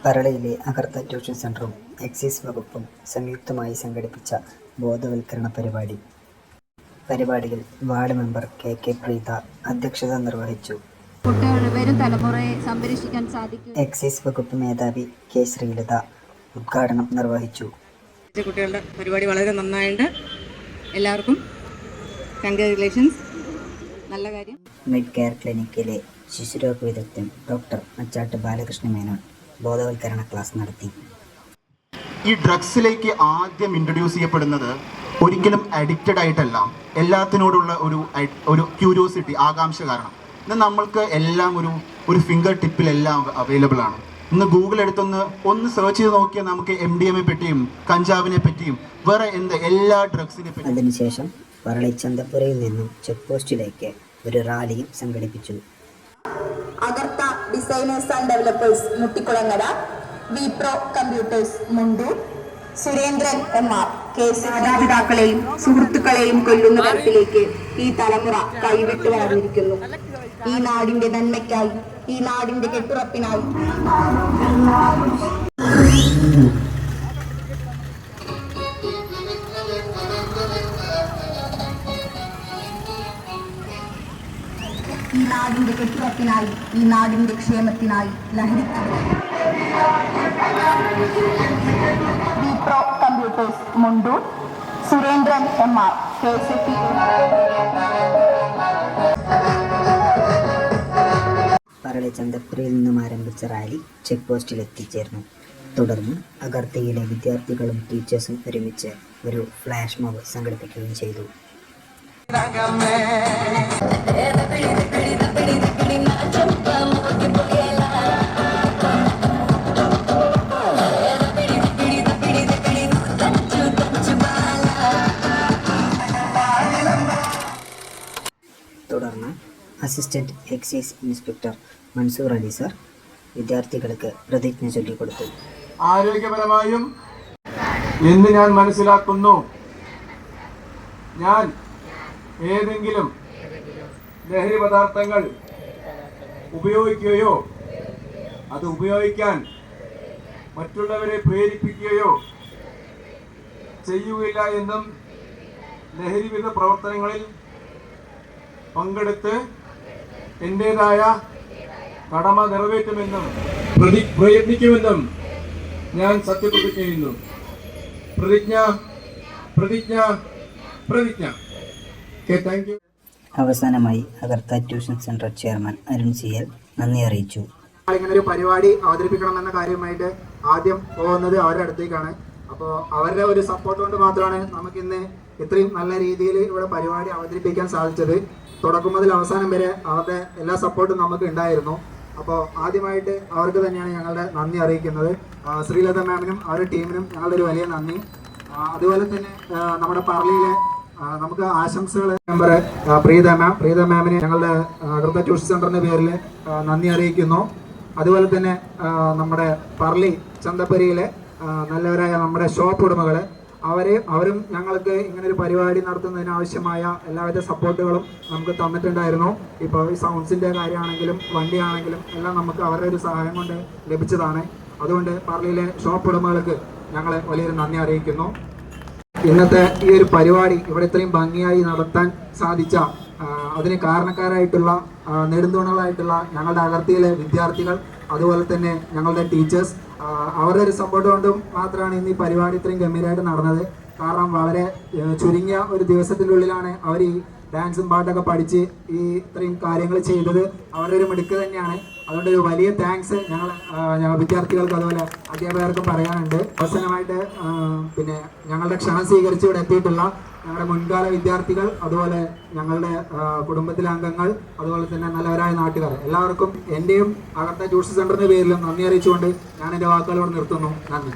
പറളയിലെ അഗർത്ത tuition സെൻ്ററും excise വകുപ്പും സംയുക്തമായി സംഘടിപ്പിച്ച ബോധവൽക്കരണ പരിപാടിയിൽ വാർഡ് മെമ്പർ കെ പ്രീത അധ്യക്ഷത നിർവഹിച്ചു. വരും തലമുറയെ സംരക്ഷിക്കാൻ സാധിക്കും. എക്സൈസ് വകുപ്പ് മേധാവി കെ ശ്രീലത ഉദ്ഘാടനം നിർവഹിച്ചു. കുട്ടികളുടെ പരിപാടി വളരെ നന്നായിട്ട്, എല്ലാവർക്കും കൺഗ്രാജുലേഷൻസ്. നല്ല കാര്യം. മിഡ് കെയർ ക്ലിനിക്കിലെ ശിശുരോഗ വിദഗ്ധൻ ഡോക്ടർ മച്ചാട്ട് ബാലകൃഷ്ണ മേനോൻ ബോധവൽക്കരണ ക്ലാസ് നടത്തി. ഈ ഡ്രഗ്സിലേക്ക് ആദ്യം ഇൻട്രൊഡ്യൂസ് ചെയ്യപ്പെടുന്നത് ഒരിക്കലും അഡിക്റ്റഡ് ആയിട്ടല്ല, എല്ലാത്തിനോടുള്ള ഒരു ക്യൂരിയോസിറ്റി, ആകാംക്ഷ കാരണം. ഇന്ന് നമ്മൾക്ക് എല്ലാം ഒരു ഫിംഗർ ടിപ്പിൽ എല്ലാം അവൈലബിൾ ആണ്. ഇന്ന് ഗൂഗിൾ ഒന്ന് സെർച്ച് ചെയ്ത് നോക്കിയാൽ നമുക്ക് MDMA പറ്റിയും കഞ്ചാവിനെ പറ്റിയും വേറെ എല്ലാ ഡ്രഗ്സിനെ പറ്റിയും. അതിനുശേഷം പറളി ചന്തപ്പുരയിൽ നിന്നും ചെക്ക് പോസ്റ്റിലേക്ക് ഒരു റാലിയും സംഘടിപ്പിച്ചു. Agartha designers and developers Muttikulangara, Wipro computers Mundur, Surendran MR case മാതാപിതാക്കളെയും സുഹൃത്തുക്കളെയും കൊല്ലുന്ന തരത്തിലേക്ക് ഈ തലമുറ കൈവിട്ട് വളർന്നിരിക്കുന്നു. ഈ നാടിന്റെ നന്മയ്ക്കായി, ഈ നാടിന്റെ കെട്ടുറപ്പിനായി ഈ നാടിന്റെ കെട്ടുറപ്പിനായി, ഈ നാടിന്റെ ക്ഷേമത്തിനായി Wipro computers Mundur, Surendran MR KCP. Parali ചന്തപ്പുരയിൽ നിന്നും ആരംഭിച്ച റാലി ചെക്ക് പോസ്റ്റിൽ എത്തിച്ചേർന്നു. തുടർന്ന് അഗർത്തയിലെ വിദ്യാർത്ഥികളും ടീച്ചേഴ്സും ഒരുമിച്ച് ഒരു ഫ്ലാഷ് മോബ് സംഘടിപ്പിക്കുകയും ചെയ്തു. തുടർന്ന് assistant excise inspector Mansoor Ali sir വിദ്യാർത്ഥികൾക്ക് പ്രതിജ്ഞ ചൊല്ലിക്കൊടുത്തു. ആരോഗ്യപരമായും എന്ന് ഞാൻ മനസ്സിലാക്കുന്നു, ഞാൻ ഏതെങ്കിലും ലഹരി പദാർത്ഥങ്ങൾ ഉപയോഗിക്കുകയോ അത് ഉപയോഗിക്കാൻ മറ്റുള്ളവരെ പ്രേരിപ്പിക്കുകയോ ചെയ്യുകയില്ല എന്നും ലഹരിവിരുദ്ധ പ്രവർത്തനങ്ങളിൽ പങ്കെടുത്ത് എൻ്റേതായ കടമ നിറവേറ്റുമെന്നും പ്രയത്നിക്കുമെന്നും ഞാൻ സത്യപ്രതിജ്ഞ ചെയ്യുന്നു. പ്രതിജ്ഞ പ്രതിജ്ഞ പ്രതിജ്ഞ. Thank you. അവസാനമായി Agartha tuition centre chairman Arun CL നന്ദി അറിയിച്ചു. ഇങ്ങനെ ഒരു പരിപാടി അവതരിപ്പിക്കണമെന്ന കാര്യമായിട്ട് ആദ്യം പോകുന്നത് അവരുടെ അടുത്തേക്കാണ്. അപ്പോൾ അവരുടെ ഒരു സപ്പോർട്ട് കൊണ്ട് മാത്രമാണ് നമുക്കിന്ന് ഇത്രയും നല്ല രീതിയിൽ ഇവിടെ പരിപാടി അവതരിപ്പിക്കാൻ സാധിച്ചത്. തുടക്കം മുതൽ അവസാനം വരെ അവരുടെ എല്ലാ സപ്പോർട്ടും നമുക്ക് ഉണ്ടായിരുന്നു. അപ്പോൾ ആദ്യമായിട്ട് അവർക്ക് തന്നെയാണ് ഞങ്ങളുടെ നന്ദി അറിയിക്കുന്നത്. ശ്രീലത മാമിനും അവരുടെ ടീമിനും ഞങ്ങളുടെ ഒരു വലിയ നന്ദി. അതുപോലെ തന്നെ നമ്മുടെ പറളിയിലെ നമുക്ക് ആശംസകൾ മെമ്പർ പ്രീത മാമിനെ ഞങ്ങളുടെ അഗർത്ത ട്യൂഷൻ സെൻ്ററിൻ്റെ പേരിൽ നന്ദി അറിയിക്കുന്നു. അതുപോലെ തന്നെ നമ്മുടെ പറളി ചന്തപ്പുരയിലെ നല്ലവരായ നമ്മുടെ ഷോപ്പ് ഉടമകൾ, അവരും ഞങ്ങൾക്ക് ഇങ്ങനൊരു പരിപാടി നടത്തുന്നതിന് ആവശ്യമായ എല്ലാവിധ സപ്പോർട്ടുകളും നമുക്ക് തന്നിട്ടുണ്ടായിരുന്നു. ഇപ്പോൾ ഈ സൗണ്ട്സിൻ്റെ കാര്യമാണെങ്കിലും വണ്ടിയാണെങ്കിലും എല്ലാം നമുക്ക് അവരുടെ ഒരു സഹായം കൊണ്ട് ലഭിച്ചതാണ്. അതുകൊണ്ട് പറളിയിലെ ഷോപ്പ് ഉടമകൾക്ക് ഞങ്ങൾ വലിയൊരു നന്ദി അറിയിക്കുന്നു. ഇന്നത്തെ ഈ ഒരു പരിപാടി ഇവിടെ ഇത്രയും ഭംഗിയായി നടത്താൻ സാധിച്ച അതിന് കാരണക്കാരായിട്ടുള്ള നെടുന്തൂണുകളായിട്ടുള്ള ഞങ്ങളുടെ അഗർത്തയിലെ വിദ്യാർത്ഥികൾ, അതുപോലെ തന്നെ ഞങ്ങളുടെ ടീച്ചേഴ്സ്, അവരുടെ ഒരു സപ്പോർട്ട് കൊണ്ടും മാത്രമാണ് ഇന്ന് ഈ പരിപാടി ഇത്രയും ഗംഭീരമായിട്ട് നടന്നത്. കാരണം വളരെ ചുരുങ്ങിയ ഒരു ദിവസത്തിനുള്ളിലാണ് അവർ ഈ ഡാൻസും പാട്ടൊക്കെ പഠിച്ച് ഈ ഇത്രയും കാര്യങ്ങൾ ചെയ്തത്. അവരുടെ ഒരു മിടുക്ക് തന്നെയാണ്. അതുകൊണ്ട് ഒരു വലിയ താങ്ക്സ് ഞങ്ങൾ വിദ്യാർത്ഥികൾക്ക് അതുപോലെ അധ്യാപകർക്കും പറയാനുണ്ട്. അവസാനമായിട്ട് പിന്നെ ഞങ്ങളുടെ ക്ഷണം സ്വീകരിച്ച് ഇവിടെ എത്തിയിട്ടുള്ള ഞങ്ങളുടെ മുൻകാല വിദ്യാർത്ഥികൾ, അതുപോലെ ഞങ്ങളുടെ കുടുംബത്തിലെ അംഗങ്ങൾ, അതുപോലെ തന്നെ നല്ലവരായ നാട്ടുകാർ, എല്ലാവർക്കും എൻ്റെയും അഗർത്ത ട്യൂഷൻ സെൻ്ററിൻ്റെ പേരിലും നന്ദി അറിയിച്ചുകൊണ്ട് ഞാൻ എൻ്റെ വാക്കുകളോട് നിർത്തുന്നു. നന്ദി.